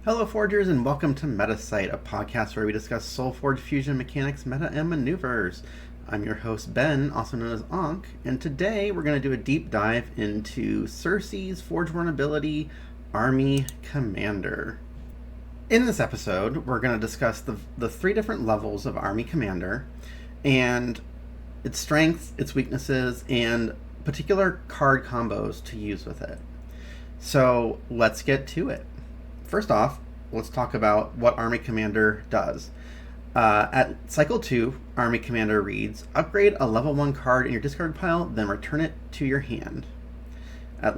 Hello, Forgers, and welcome to Metasight, a podcast where we discuss SoulForge fusion mechanics, meta, and maneuvers. I'm your host, Ben, also known as Ankh, and today we're going to do a deep dive into Cercee's forgeborn ability, Army Commander. In this episode, we're going to discuss the three different levels of Army Commander, and its strengths, its weaknesses, and particular card combos to use with it. So let's get to it. First off, let's talk about what Army Commander does. At Cycle 2, Army Commander reads, upgrade a level 1 card in your discard pile, then return it to your hand. At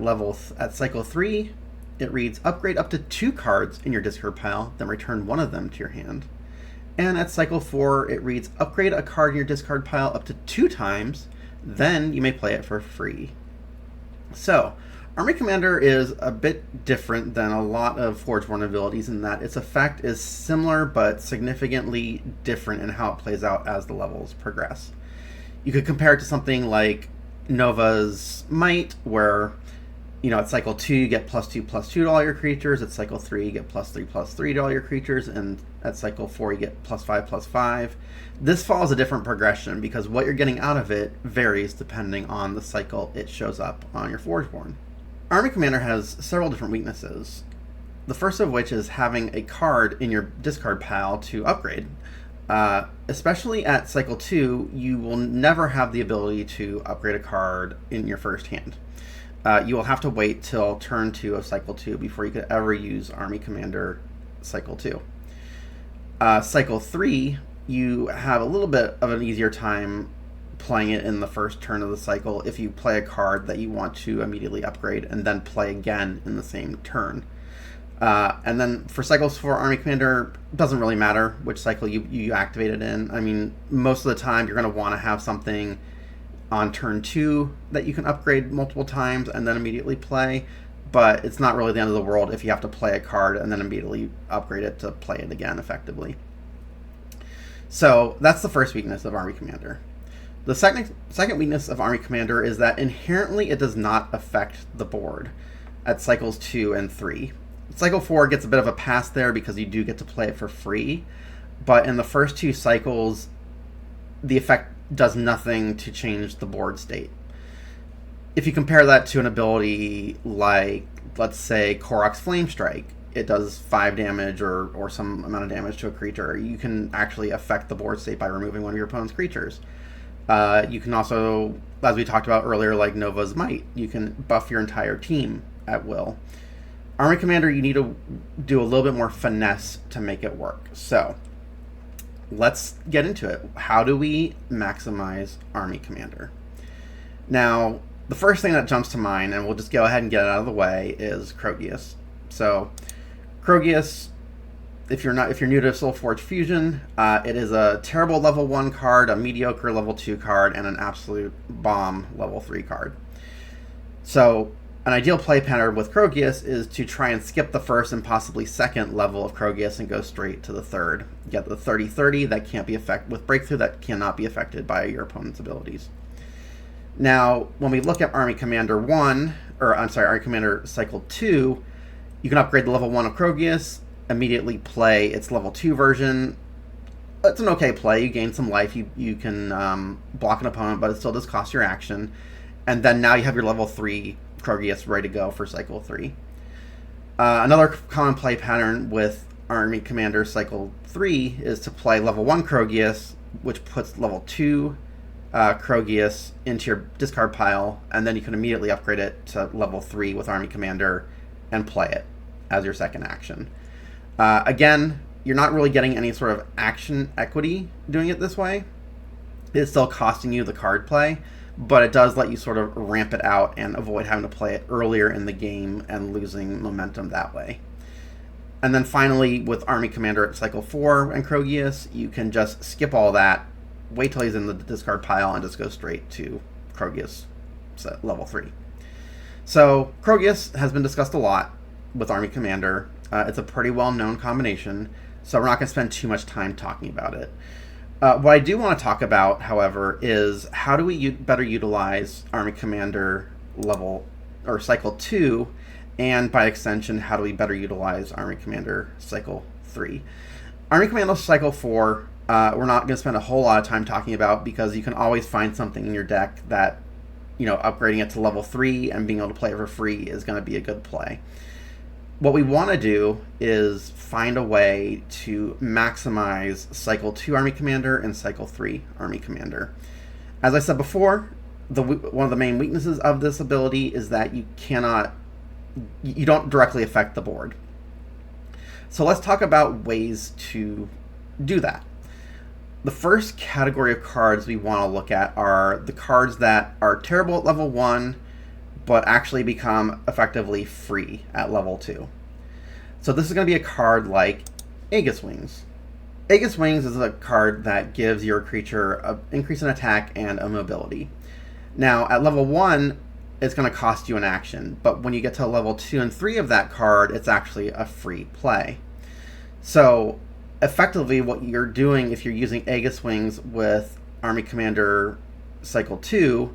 Cycle 3, it reads, upgrade up to 2 cards in your discard pile, then return one of them to your hand. And at Cycle 4, it reads, upgrade a card in your discard pile up to 2 times, then you may play it for free. So, Army Commander is a bit different than a lot of Forgeborn abilities in that its effect is similar but significantly different in how it plays out as the levels progress. You could compare it to something like Nova's Might, where at Cycle 2 you get +2/+2 to all your creatures, at Cycle 3 you get +3/+3 to all your creatures, and at Cycle 4 you get +5/+5. This follows a different progression because what you're getting out of it varies depending on the cycle it shows up on your Forgeborn. Army Commander has several different weaknesses, the first of which is having a card in your discard pile to upgrade. Especially at Cycle 2, you will never have the ability to upgrade a card in your first hand. You will have to wait till turn 2 of Cycle 2 before you could ever use Army Commander Cycle 2. Cycle 3, you have a little bit of an easier time playing it in the first turn of the cycle if you play a card that you want to immediately upgrade and then play again in the same turn. And then for cycles for Army Commander, it doesn't really matter which cycle you activate it in. I mean, most of the time you're going to want to have something on turn 2 that you can upgrade multiple times and then immediately play, but it's not really the end of the world if you have to play a card and then immediately upgrade it to play it again effectively. So that's the first weakness of Army Commander. The second weakness of Army Commander is that inherently it does not affect the board at Cycles 2 and 3. Cycle 4 gets a bit of a pass there because you do get to play it for free, but in the first 2 cycles, the effect does nothing to change the board state. If you compare that to an ability like, let's say, Korok's Flame Strike, it does 5 damage or some amount of damage to a creature. You can actually affect the board state by removing one of your opponent's creatures. You can also, as we talked about earlier, like Nova's Might, you can buff your entire team at will. Army Commander, you need to do a little bit more finesse to make it work. So, let's get into it. How do we maximize Army Commander? Now, the first thing that jumps to mind, and we'll just go ahead and get it out of the way, is Krogius. So, Krogius, if you're new to SoulForge Fusion, it is a terrible level 1 card, a mediocre level 2 card, and an absolute bomb level 3 card. So an ideal play pattern with Krogius is to try and skip the first and possibly second level of Krogius and go straight to the third. You get the 30/30 that can't be affected with Breakthrough, that cannot be affected by your opponent's abilities. Now, when we look at Army Commander Army Commander Cycle 2, you can upgrade the level 1 of Krogius, immediately play its level 2 version. It's an okay play. You gain some life. You can block an opponent, but it still does cost your action. And then now you have your level 3 Krogius ready to go for Cycle 3. Another common play pattern with Army Commander Cycle 3 is to play level 1 Krogius, which puts level 2 Krogius into your discard pile, and then you can immediately upgrade it to level 3 with Army Commander and play it as your second action. Again, you're not really getting any sort of action equity doing it this way. It's still costing you the card play, but it does let you sort of ramp it out and avoid having to play it earlier in the game and losing momentum that way. And then finally, with Army Commander at Cycle 4 and Krogius, you can just skip all that, wait till he's in the discard pile, and just go straight to Krogius level 3. So Krogius has been discussed a lot with Army Commander. It's a pretty well-known combination, so we're not going to spend too much time talking about it. What I do want to talk about, however, is how do we better utilize Army Commander level or Cycle 2 and by extension, how do we better utilize Army Commander Cycle 3. Army Commander Cycle 4, we're not going to spend a whole lot of time talking about, because you can always find something in your deck that, upgrading it to level 3 and being able to play it for free is going to be a good play. What we want to do is find a way to maximize Cycle 2 Army Commander and Cycle 3 Army Commander. As I said before, one of the main weaknesses of this ability is that you don't directly affect the board. So let's talk about ways to do that. The first category of cards we want to look at are the cards that are terrible at level 1, but actually become effectively free at level 2. So this is going to be a card like Aegis Wings. Aegis Wings is a card that gives your creature an increase in attack and a mobility. Now, at level 1, it's going to cost you an action, but when you get to level 2 and 3 of that card, it's actually a free play. So, effectively, what you're doing if you're using Aegis Wings with Army Commander Cycle 2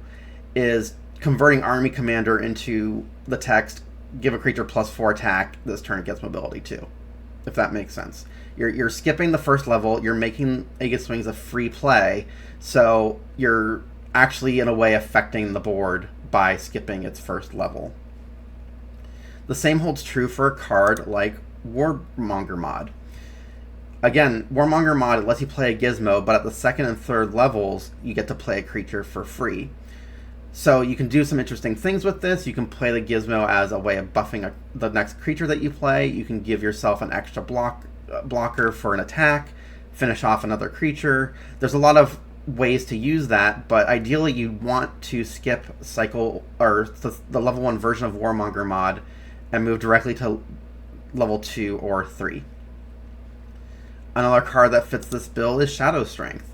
is converting Army Commander into the text, give a creature +4 attack, this turn it gets mobility 2, if that makes sense. You're skipping the first level, you're making Aegis Wings a free play, so you're actually, in a way, affecting the board by skipping its first level. The same holds true for a card like Warmonger Mod. Again, Warmonger Mod, it lets you play a gizmo, but at the second and third levels, you get to play a creature for free. So you can do some interesting things with this. You can play the gizmo as a way of buffing the next creature that you play. You can give yourself an extra blocker for an attack, finish off another creature. There's a lot of ways to use that, but ideally you want to skip cycle or the level 1 version of Warmonger Mod and move directly to level 2 or 3. Another card that fits this bill is Shadow Strength.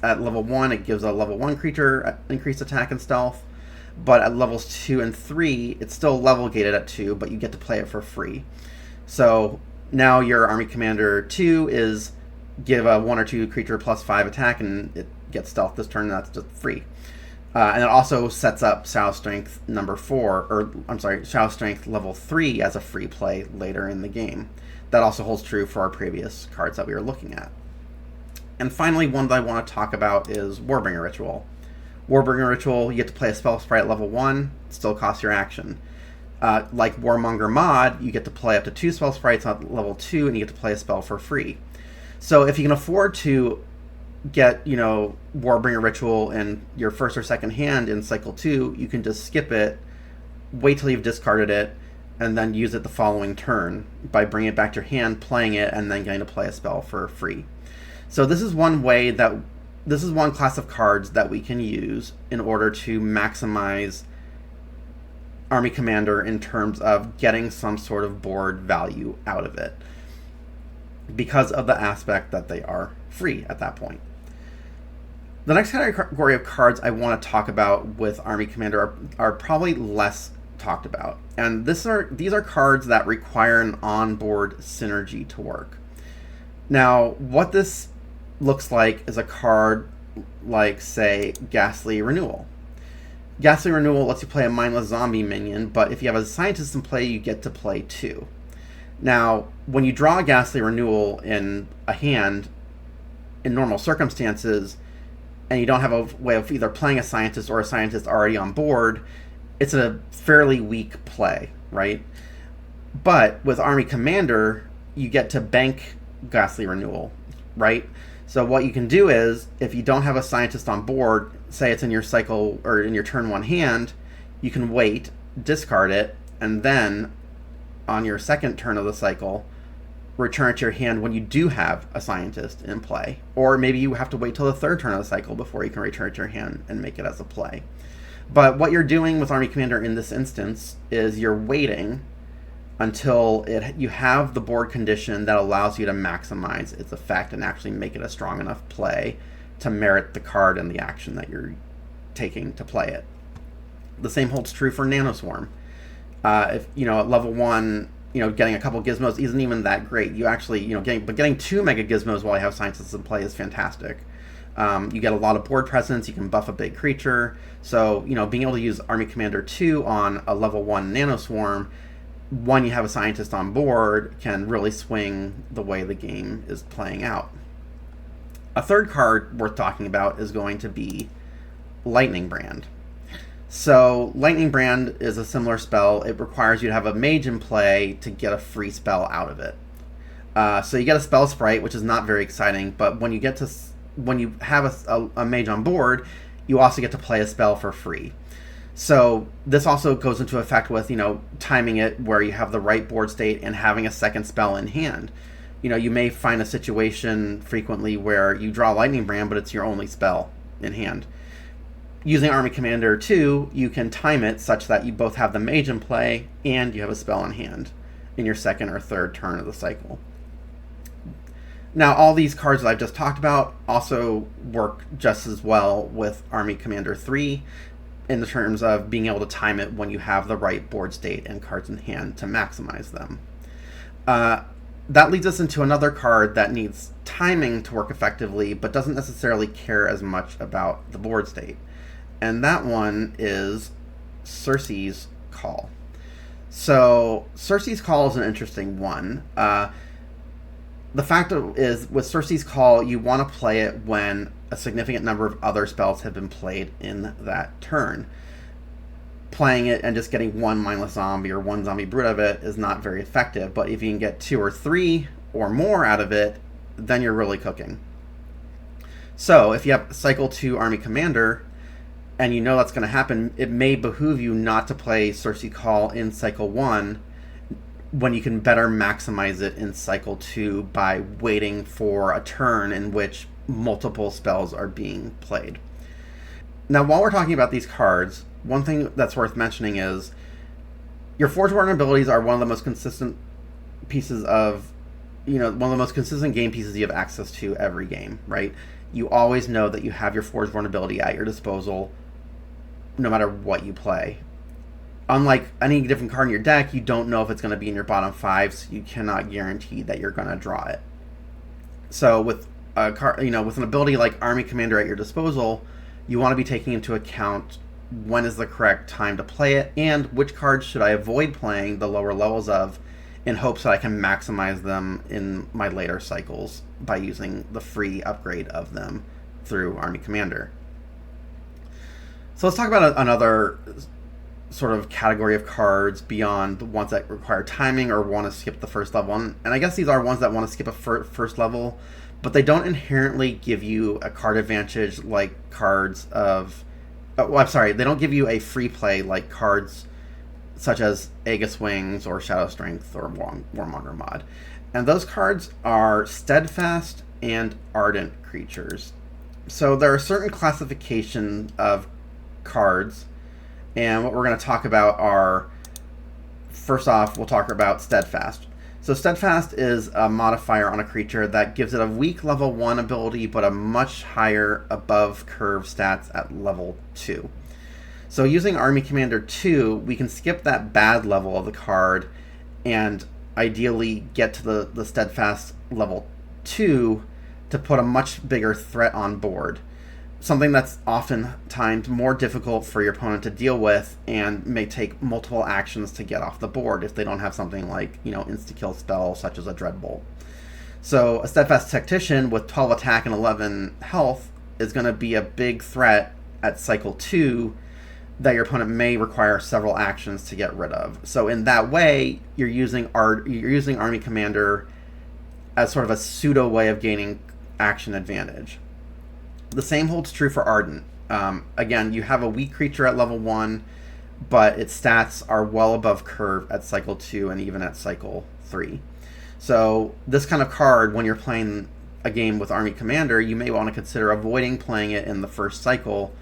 At level 1 it gives a level 1 creature increased attack and stealth, but at levels 2 and 3 it's still level gated at 2, but you get to play it for free. So now your Army Commander 2 is give a 1 or 2 creature +5 attack and it gets stealth this turn, and that's just free. And it also sets up Shadow Strength Shadow Strength level 3 as a free play later in the game. That also holds true for our previous cards that we were looking at. And finally, one that I want to talk about is Warbringer Ritual. Warbringer Ritual, you get to play a spell sprite at level 1, it still costs your action. Like Warmonger Mod, you get to play up to 2 spell sprites at level 2, and you get to play a spell for free. So if you can afford to get, Warbringer Ritual in your first or second hand in Cycle 2, you can just skip it, wait till you've discarded it, and then use it the following turn by bringing it back to your hand, playing it, and then getting to play a spell for free. So this is one class of cards that we can use in order to maximize Army Commander in terms of getting some sort of board value out of it, because of the aspect that they are free at that point. The next category of cards I want to talk about with Army Commander are probably less talked about. And these are cards that require an onboard synergy to work. Now, what this looks like is a card like, say, Ghastly Renewal. Ghastly Renewal lets you play a mindless zombie minion, but if you have a scientist in play, you get to play 2. Now, when you draw a Ghastly Renewal in a hand, in normal circumstances, and you don't have a way of either playing a scientist or a scientist already on board, it's a fairly weak play, right? But with Army Commander, you get to bank Ghastly Renewal, right? So what you can do is, if you don't have a scientist on board, say it's in your cycle or in your turn 1 hand, you can wait, discard it, and then on your second turn of the cycle, return it to your hand when you do have a scientist in play. Or maybe you have to wait till the third turn of the cycle before you can return it to your hand and make it as a play. But what you're doing with Army Commander in this instance is you're waiting until you have the board condition that allows you to maximize its effect and actually make it a strong enough play to merit the card and the action that you're taking to play it. The same holds true for Nanoswarm. If at level 1, getting a couple gizmos isn't even that great. You actually, getting 2 mega gizmos while you have scientists in play is fantastic. You get a lot of board presence. You can buff a big creature. So, being able to use Army Commander 2 on a level 1 Nanoswarm, when you have a scientist on board, can really swing the way the game is playing out. A third card worth talking about is going to be Lightning Brand. So Lightning Brand is a similar spell. It requires you to have a mage in play to get a free spell out of it. So you get a spell sprite, which is not very exciting, but when you have a mage on board, you also get to play a spell for free. So this also goes into effect with, timing it where you have the right board state and having a second spell in hand. You may find a situation frequently where you draw Lightning Brand, but it's your only spell in hand. Using Army Commander 2, you can time it such that you both have the mage in play and you have a spell in hand in your second or third turn of the cycle. Now, all these cards that I've just talked about also work just as well with Army Commander 3 in the terms of being able to time it when you have the right board state and cards in hand to maximize them. That leads us into another card that needs timing to work effectively, but doesn't necessarily care as much about the board state. And that one is Cercee's Call. So Cercee's Call is an interesting one. The fact is, with Cercee's Call, you want to play it when a significant number of other spells have been played in that turn. Playing it and just getting one mindless zombie or one zombie brute of it is not very effective, but if you can get 2 or 3 or more out of it, then you're really cooking. So if you have Cycle 2 Army Commander, and you know that's going to happen, it may behoove you not to play Cercee's Call in Cycle 1 when you can better maximize it in Cycle 2 by waiting for a turn in which multiple spells are being played. Now, while we're talking about these cards, one thing that's worth mentioning is your forgeborn abilities are one of the most consistent pieces of, one of the most consistent game pieces you have access to every game, right? You always know that you have your forgeborn ability at your disposal no matter what you play. Unlike any different card in your deck, you don't know if it's going to be in your bottom 5, so you cannot guarantee that you're going to draw it. So with a card, with an ability like Army Commander at your disposal, you want to be taking into account when is the correct time to play it, and which cards should I avoid playing the lower levels of in hopes that I can maximize them in my later cycles by using the free upgrade of them through Army Commander. So let's talk about another sort of category of cards beyond the ones that require timing or want to skip the first level. And I guess these are ones that want to skip a first level, but they don't inherently give you a card advantage like cards of... they don't give you a free play like cards such as Aegis Wings or Shadow Strength or Warmonger Mod. And those cards are Steadfast and Ardent creatures. So there are certain classifications of cards, and what we're going to talk about are, first off, we'll talk about Steadfast. So Steadfast is a modifier on a creature that gives it a weak level 1 ability, but a much higher above curve stats at level 2. So using Army Commander 2, we can skip that bad level of the card and ideally get to the Steadfast level 2 to put a much bigger threat on board. Something that's oftentimes more difficult for your opponent to deal with and may take multiple actions to get off the board if they don't have something like, insta-kill spell such as a Dreadbolt. So a Steadfast Tactician with 12 attack and 11 health is going to be a big threat at Cycle 2 that your opponent may require several actions to get rid of. So in that way, you're using Army Commander as sort of a pseudo way of gaining action advantage. The same holds true for Ardent. Again, you have a weak creature at level 1, but its stats are well above curve at Cycle 2 and even at Cycle 3. So this kind of card, when you're playing a game with Army Commander, you may want to consider avoiding playing it in the first cycle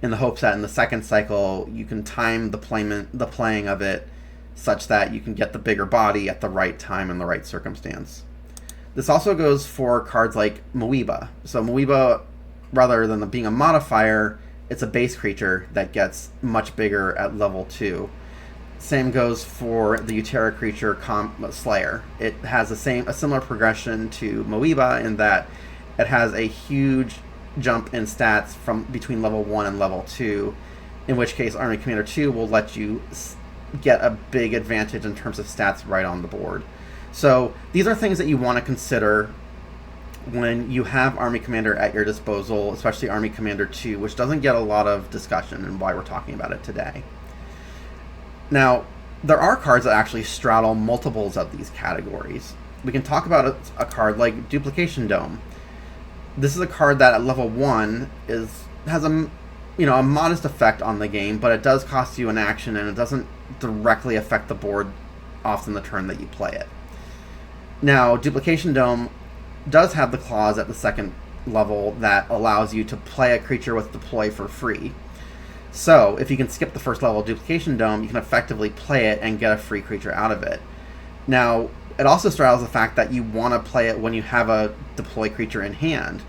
in the hopes that in the second cycle you can time the playing of it such that you can get the bigger body at the right time and the right circumstance. This also goes for cards like Moeba. So Moeba, rather than being a modifier, it's a base creature that gets much bigger at level 2. Same goes for the Utera creature Slayer. It has a similar progression to Moeba in that it has a huge jump in stats from between level 1 and level 2, in which case Army Commander 2 will let you get a big advantage in terms of stats right on the board. So these are things that you want to consider when you have Army Commander at your disposal, especially Army Commander 2, which doesn't get a lot of discussion, and why we're talking about it today. Now, there are cards that actually straddle multiples of these categories. We can talk about a card like Duplication Dome. This is a card that at level 1 has a modest effect on the game, but it does cost you an action, and it doesn't directly affect the board often the turn that you play it. Now, Duplication Dome does have the clause at the second level that allows you to play a creature with deploy for free. So, if you can skip the first level of Duplication Dome, you can effectively play it and get a free creature out of it. Now, it also straddles the fact that you want to play it when you have a deploy creature in hand.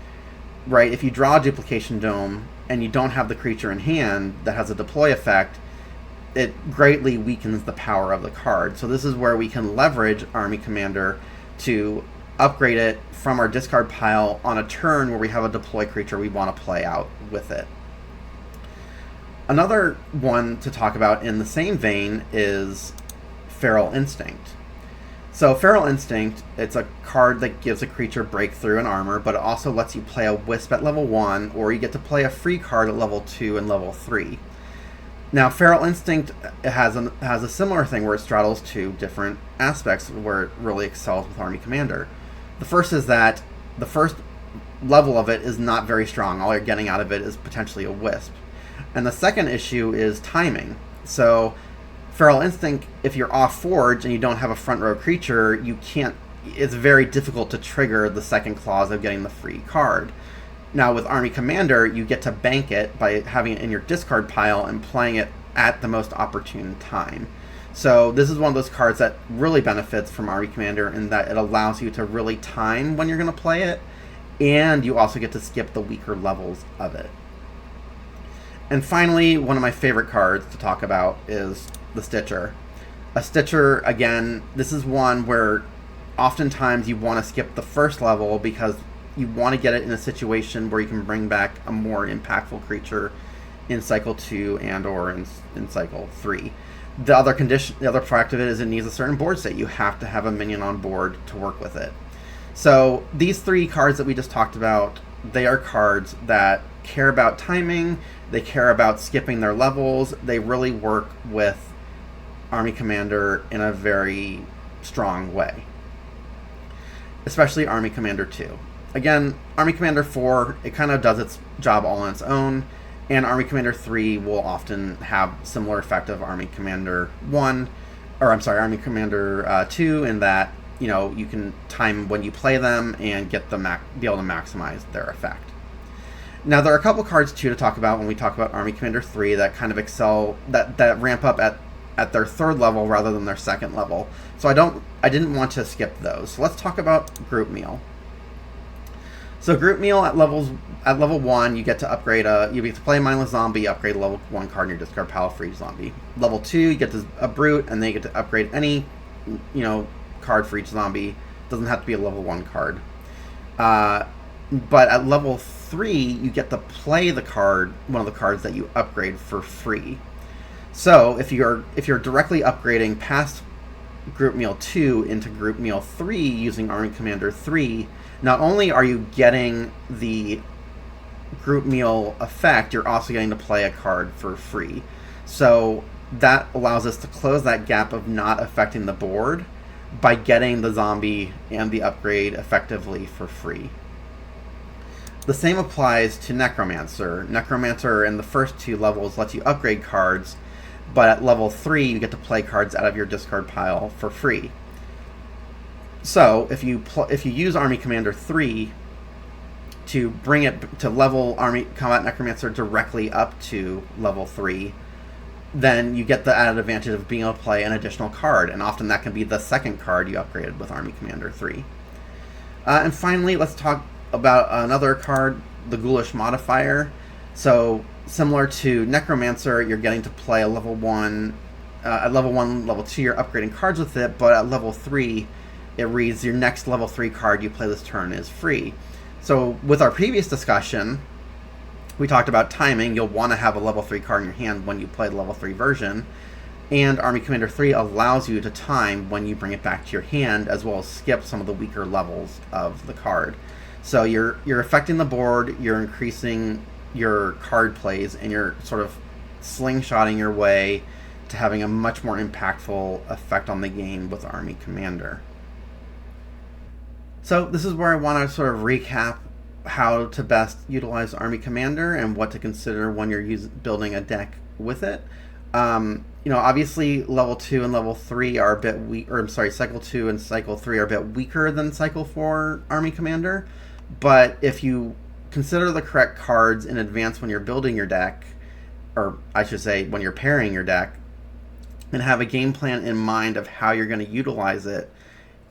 Right? If you draw Duplication Dome and you don't have the creature in hand that has a deploy effect, it greatly weakens the power of the card. So this is where we can leverage Army Commander to upgrade it from our discard pile on a turn where we have a deploy creature we want to play out with it. Another one to talk about in the same vein is Feral Instinct. So Feral Instinct, it's a card that gives a creature breakthrough and armor, but it also lets you play a Wisp at level 1, or you get to play a free card at level 2 and level 3. Now, Feral Instinct has a similar thing where it straddles two different aspects where it really excels with Army Commander. The first is that the first level of it is not very strong. All you're getting out of it is potentially a Wisp. And the second issue is timing. So, Feral Instinct, if you're off Forge and you don't have a front row creature, it's very difficult to trigger the second clause of getting the free card. Now, with Army Commander, you get to bank it by having it in your discard pile and playing it at the most opportune time. So this is one of those cards that really benefits from Army Commander in that it allows you to really time when you're going to play it, and you also get to skip the weaker levels of it. And finally, one of my favorite cards to talk about is the Stitcher. A Stitcher, again, this is one where oftentimes you want to skip the first level because you want to get it in a situation where you can bring back a more impactful creature in Cycle 2 and or in Cycle 3. The other part of it is it needs a certain board state. You have to have a minion on board to work with it. So these three cards that we just talked about, they are cards that care about timing, they care about skipping their levels, they really work with Army Commander in a very strong way. Especially Army Commander 2. Again, Army Commander 4, it kind of does its job all on its own, and Army Commander 3 will often have similar effect of Army Commander 2 in that, you can time when you play them and be able to maximize their effect. Now, there are a couple cards, too, to talk about when we talk about Army Commander 3 that kind of excel, that ramp up at their third level rather than their second level. So I didn't want to skip those. So let's talk about Group Meal. So Group Meal at level 1, you get to upgrade you get to play a mindless zombie, upgrade a level 1 card in your discard pile for each zombie. Level 2, you get to a brute, and then you get to upgrade any card for each zombie. Doesn't have to be a level 1 card. But at level 3, you get to play one of the cards that you upgrade for free. So if you're directly upgrading past Group Meal 2 into Group Meal 3 using Army Commander 3, not only are you getting the Group Meal effect, you're also getting to play a card for free. So that allows us to close that gap of not affecting the board by getting the zombie and the upgrade effectively for free. The same applies to Necromancer. Necromancer in the first 2 levels lets you upgrade cards, but at level 3 you get to play cards out of your discard pile for free. So if you use Army Commander 3 to bring it to level Army Combat Necromancer directly up to level 3, then you get the added advantage of being able to play an additional card, and often that can be the second card you upgraded with Army Commander 3. And finally, let's talk about another card, the Ghoulish Modifier. So similar to Necromancer, you're getting to play a level 1, at level 1, level 2, you're upgrading cards with it, but at level 3, it reads your next level 3 card you play this turn is free. So with our previous discussion, We talked about timing. You'll want to have a level 3 card in your hand when you play the level 3 version. And Army Commander 3 allows you to time when you bring it back to your hand, as well as skip some of the weaker levels of the card. So you're affecting the board, you're increasing your card plays, and you're sort of slingshotting your way to having a much more impactful effect on the game with Army Commander. So this is where I want to sort of recap how to best utilize Army Commander and what to consider when you're building a deck with it. Obviously level 2 and level 3 are a bit weak, or I'm sorry, cycle 2 and cycle 3 are a bit weaker than cycle 4 Army Commander. But if you consider the correct cards in advance when you're building your deck, or I should say when you're pairing your deck, and have a game plan in mind of how you're going to utilize it,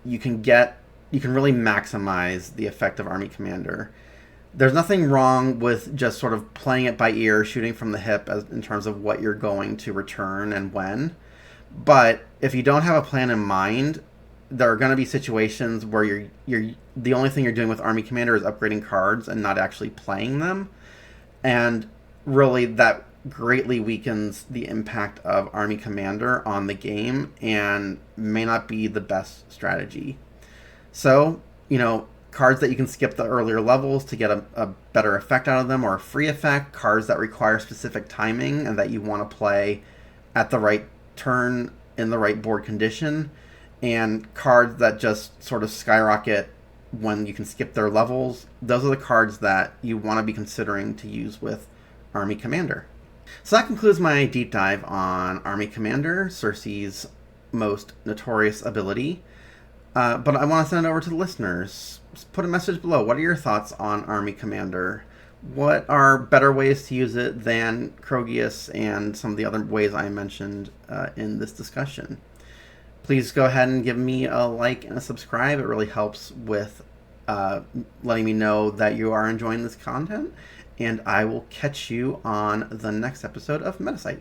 you can really maximize the effect of Army Commander. There's nothing wrong with just sort of playing it by ear, shooting from the hip in terms of what you're going to return and when. But if you don't have a plan in mind, there are going to be situations where you're the only thing you're doing with Army Commander is upgrading cards and not actually playing them. And really that greatly weakens the impact of Army Commander on the game and may not be the best strategy. So, cards that you can skip the earlier levels to get a better effect out of them, or a free effect, cards that require specific timing and that you want to play at the right turn in the right board condition, and cards that just sort of skyrocket when you can skip their levels. Those are the cards that you want to be considering to use with Army Commander. So that concludes my deep dive on Army Commander, Cercee's most notorious ability. But I want to send it over to the listeners. Just put a message below. What are your thoughts on Army Commander? What are better ways to use it than Krogius and some of the other ways I mentioned in this discussion? Please go ahead and give me a like and a subscribe. It really helps with letting me know that you are enjoying this content. And I will catch you on the next episode of Metasight.